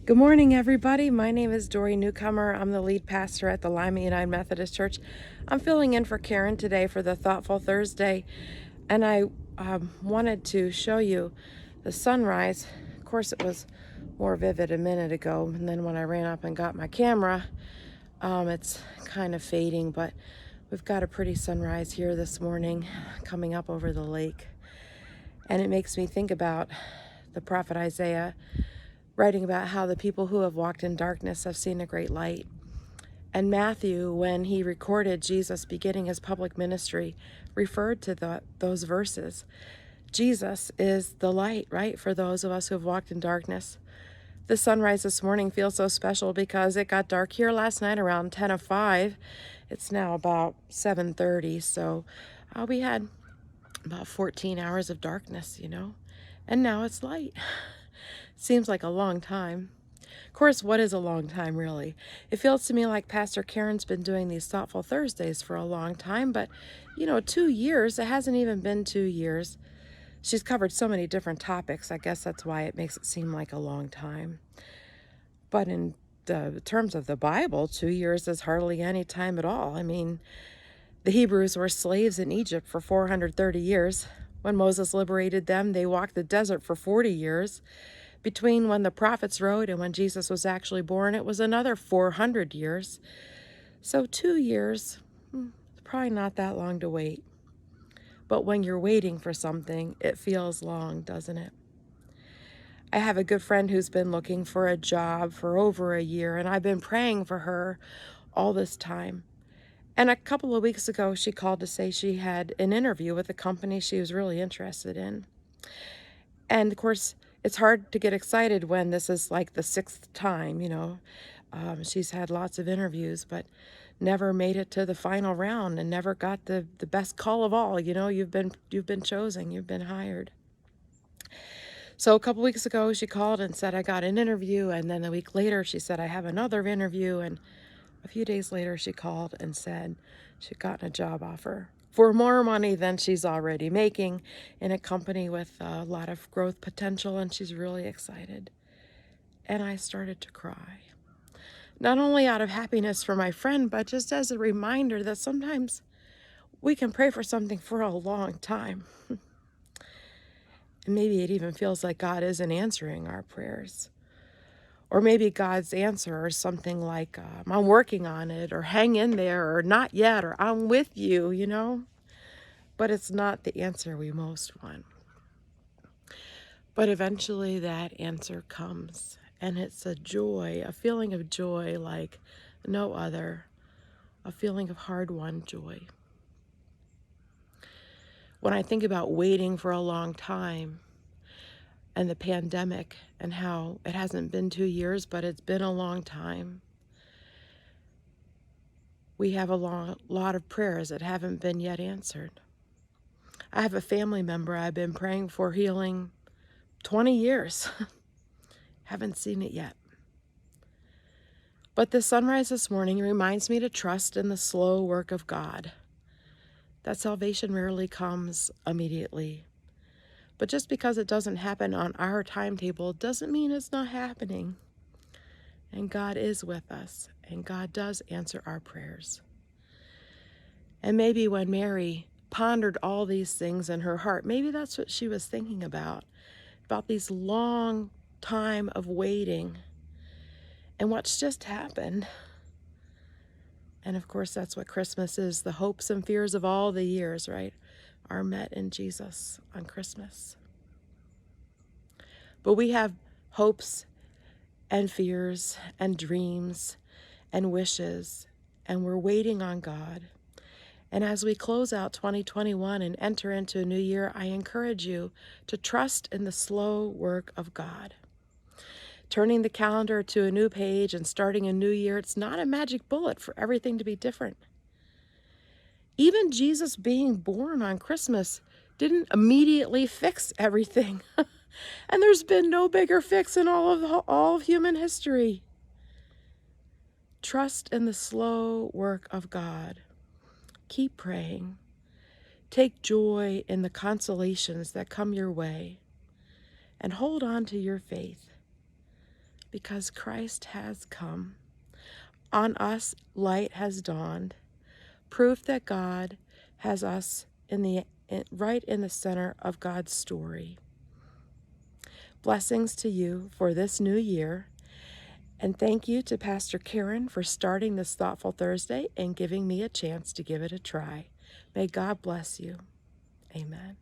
Good morning, everybody. My name is Dory Newcomer. I'm the lead pastor at the Lima United Methodist Church. I'm filling in for Karen today for the Thoughtful Thursday, and I wanted to show you the sunrise. Of course, it was more vivid a minute ago, and then when I ran up and got my camera, it's kind of fading, but we've got a pretty sunrise here this morning coming up over the lake, and it makes me think about the prophet Isaiah writing about how the people who have walked in darkness have seen a great light. And Matthew, when he recorded Jesus beginning his public ministry, referred to those verses. Jesus is the light, right, for those of us who have walked in darkness. The sunrise this morning feels so special because it got dark here last night around 10:05. It's now about 7:30, so we had about 14 hours of darkness, and now it's light. Seems like a long time. Of course, what is a long time, really? It feels to me like Pastor Karen's been doing these Thoughtful Thursdays for a long time, but 2 years, it hasn't even been 2 years. She's covered so many different topics. I guess that's why it makes it seem like a long time. But in the terms of the Bible, 2 years is hardly any time at all. I mean, the Hebrews were slaves in Egypt for 430 years. When Moses liberated them, they walked the desert for 40 years. Between when the prophets wrote and when Jesus was actually born, it was another 400 years. So 2 years, probably not that long to wait. But when you're waiting for something, it feels long, doesn't it? I have a good friend who's been looking for a job for over a year, and I've been praying for her all this time. And a couple of weeks ago, she called to say she had an interview with a company she was really interested in. And of course, it's hard to get excited when this is like the sixth time, she's had lots of interviews, but never made it to the final round and never got the best call of all. You've been chosen, you've been hired. So a couple weeks ago, she called and said, I got an interview. And then a week later, she said, I have another interview. And a few days later, she called and said she'd gotten a job offer for more money than she's already making in a company with a lot of growth potential, and she's really excited. And I started to cry. Not only out of happiness for my friend, but just as a reminder that sometimes we can pray for something for a long time. And maybe it even feels like God isn't answering our prayers. Or maybe God's answer is something like, I'm working on it, or hang in there, or not yet, or I'm with you, But it's not the answer we most want. But eventually that answer comes, and it's a joy, a feeling of joy like no other, a feeling of hard-won joy. When I think about waiting for a long time, and the pandemic, and how it hasn't been 2 years, but it's been a long time. We have a lot of prayers that haven't been yet answered. I have a family member I've been praying for healing 20 years. Haven't seen it yet. But the sunrise this morning reminds me to trust in the slow work of God. That salvation rarely comes immediately. But just because it doesn't happen on our timetable doesn't mean it's not happening. And God is with us, and God does answer our prayers. And maybe when Mary pondered all these things in her heart, maybe that's what she was thinking about these long time of waiting and what's just happened. And of course, that's what Christmas is. The hopes and fears of all the years, right, are met in Jesus on Christmas. But we have hopes and fears and dreams and wishes, and we're waiting on God. And as we close out 2021 and enter into a new year, I encourage you to trust in the slow work of God. Turning the calendar to a new page and starting a new year, it's not a magic bullet for everything to be different. Even Jesus being born on Christmas didn't immediately fix everything. And there's been no bigger fix in all of human history. Trust in the slow work of God. Keep praying. Take joy in the consolations that come your way, and hold on to your faith. because Christ has come. On us, light has dawned, proof that God has us right in the center of God's story. Blessings to you for this new year, and thank you to Pastor Karen for starting this Thoughtful Thursday and giving me a chance to give it a try. May God bless you. Amen.